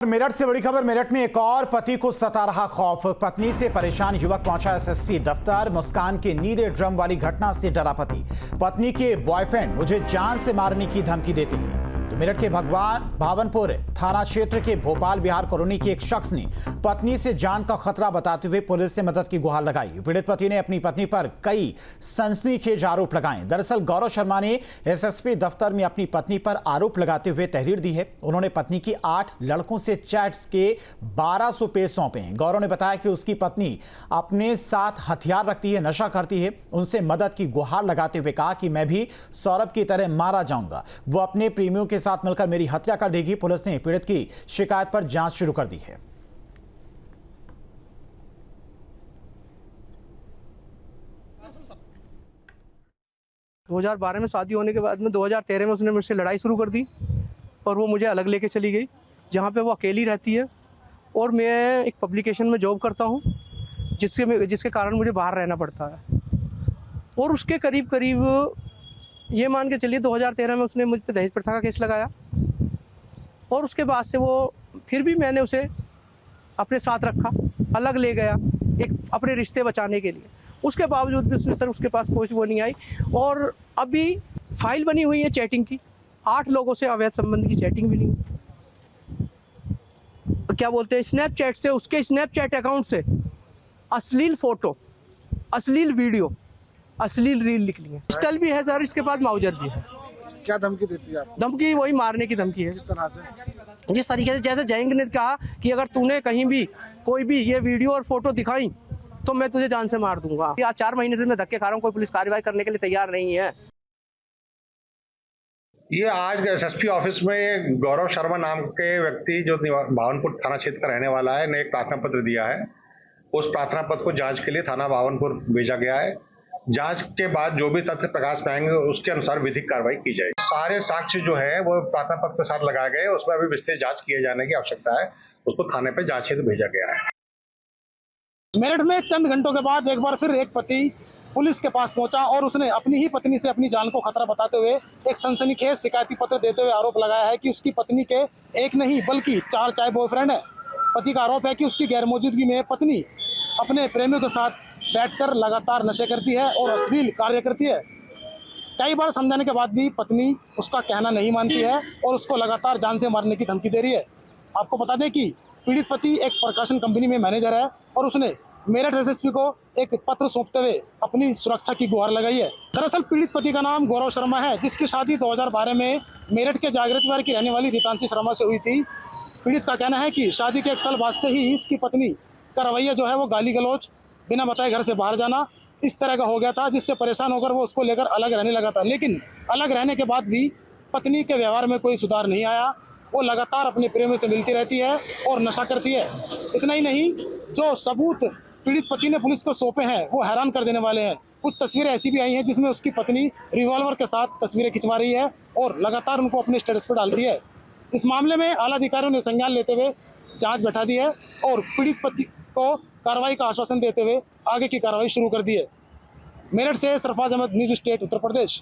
मेरठ से बड़ी खबर। मेरठ में एक और पति को सता रहा खौफ। पत्नी से परेशान युवक पहुंचा एसएसपी दफ्तर। मुस्कान के नीले ड्रम वाली घटना से डरा पति। पत्नी के बॉयफ्रेंड मुझे जान से मारने की धमकी देते हैं। तो मेरठ के भावनपुर थाना क्षेत्र के भोपाल बिहार कॉलोनी के एक शख्स ने पत्नी से जान का खतरा बताते हुए पुलिस से मदद की गुहार लगाई। पीड़ित पति ने अपनी पत्नी पर कई सनसनीखेज आरोप लगाए। दरअसल गौरव शर्मा ने एसएसपी दफ्तर में अपनी पत्नी पर आरोप लगाते हुए तहरीर दी है। उन्होंने पत्नी की 8 लड़कों से चैट्स के 1200 पेज सौंपे हैं। गौरव ने बताया कि उसकी पत्नी अपने साथ हथियार रखती है, नशा करती है। उनसे मदद की गुहार लगाते हुए कहा कि मैं भी सौरभ की तरह मारा जाऊंगा, वो अपने प्रेमियों के साथ मिलकर मेरी हत्या कर देगी। पुलिस ने पीड़ित की शिकायत पर जांच शुरू कर दी है। 2012 में शादी होने के बाद में 2013 में उसने मुझसे लड़ाई शुरू कर दी और वो मुझे अलग लेके चली गई, जहाँ पे वो अकेली रहती है। और मैं एक पब्लिकेशन में जॉब करता हूँ, जिसके कारण मुझे बाहर रहना पड़ता है। और उसके करीब ये मान के चलिए 2013 में उसने मुझ पर दहेज प्रथा का केस लगाया। और उसके बाद से वो फिर भी मैंने उसे अपने साथ रखा, अलग ले गया एक अपने रिश्ते बचाने के लिए। उसके बावजूद भी उसने सर उसके पास कोई वो नहीं आई। और अभी फाइल बनी हुई है चैटिंग की, 8 लोगों से अवैध संबंध की चैटिंग भी नहीं है। क्या बोलते हैं, स्नैपचैट से, उसके स्नैपचैट अकाउंट से अश्लील फोटो, अश्लील वीडियो, अश्लील रील निकली है। पिस्टल भी है सर, इसके बाद माउजर भी है। क्या धमकी देती है आपको? धमकी वही मारने की धमकी है। किस तरह से? जिस तरीके से जैसे जयंग ने कहा कि अगर तूने कहीं भी कोई भी ये वीडियो और फोटो दिखाई तो मैं तुझे जान से मार दूंगा। आज 4 महीने से मैं धक्के खा रहा हूँ, कोई पुलिस कार्रवाई करने के लिए तैयार नहीं है। ये आज एसएसपी ऑफिस में गौरव शर्मा नाम के व्यक्ति जो भावनपुर थाना क्षेत्र का रहने वाला है ने एक प्रार्थना पत्र दिया है। उस प्रार्थना पत्र को जांच के लिए थाना भावनपुर भेजा गया है। जांच के बाद जो भी तथ्य प्रकाश में आएंगे उसके अनुसार विधिक कार्रवाई की जाएगी। सारे साक्ष्य जो है वो प्रार्थना पत्र के साथ लगाए गए, उसमें अभी विस्तृत जांच किए जाने की आवश्यकता है। उसको थाने पे जांच हेतु भेजा गया है। मेरठ में चंद घंटों के बाद एक बार फिर एक पति पुलिस के पास पहुंचा और उसने अपनी ही पत्नी से अपनी जान को खतरा बताते हुए एक सनसनीखेज शिकायती पत्र देते हुए आरोप लगाया है कि उसकी पत्नी के एक नहीं बल्कि 4 चाय बॉयफ्रेंड है। पति का आरोप है कि उसकी गैरमौजूदगी में पत्नी अपने प्रेमियों के साथ बैठकर लगातार नशे करती है और अश्लील कार्य करती है। कई बार समझाने के बाद भी पत्नी उसका कहना नहीं मानती है और उसको लगातार जान से मारने की धमकी दे रही है। आपको बता दें कि पीड़ित पति एक प्रकाशन कंपनी में मैनेजर है और उसने मेरठ एसएसपी को एक पत्र सौंपते हुए अपनी सुरक्षा की गुहार लगाई है। दरअसल पीड़ित पति का नाम गौरव शर्मा है, जिसकी शादी 2012 में मेरठ के जागृत विहार की रहने वाली रितांशी शर्मा से हुई थी। पीड़ित का कहना है कि शादी के 1 साल बाद से ही इसकी पत्नी का रवैया जो है वो गाली गलौज, बिना बताए घर से बाहर जाना, इस तरह का हो गया था, जिससे परेशान होकर वो उसको लेकर अलग रहने लगा था। लेकिन अलग रहने के बाद भी पत्नी के व्यवहार में कोई सुधार नहीं आया। वो लगातार अपने प्रेमियों से मिलती रहती है और नशा करती है। इतना ही नहीं, जो सबूत पीड़ित पति ने पुलिस को सौंपे हैं वो हैरान कर देने वाले हैं। कुछ तस्वीरें ऐसी भी आई हैं जिसमें उसकी पत्नी रिवॉल्वर के साथ तस्वीरें खिंचवा रही है और लगातार उनको अपने स्टेटस पर डालती है। इस मामले में आला अधिकारियों ने संज्ञान लेते हुए जांच बैठा दी है और पीड़ित पति को कार्रवाई का आश्वासन देते हुए आगे की कार्रवाई शुरू कर दी है। मेरठ से सरफराज अहमद, न्यूज़ स्टेट, उत्तर प्रदेश।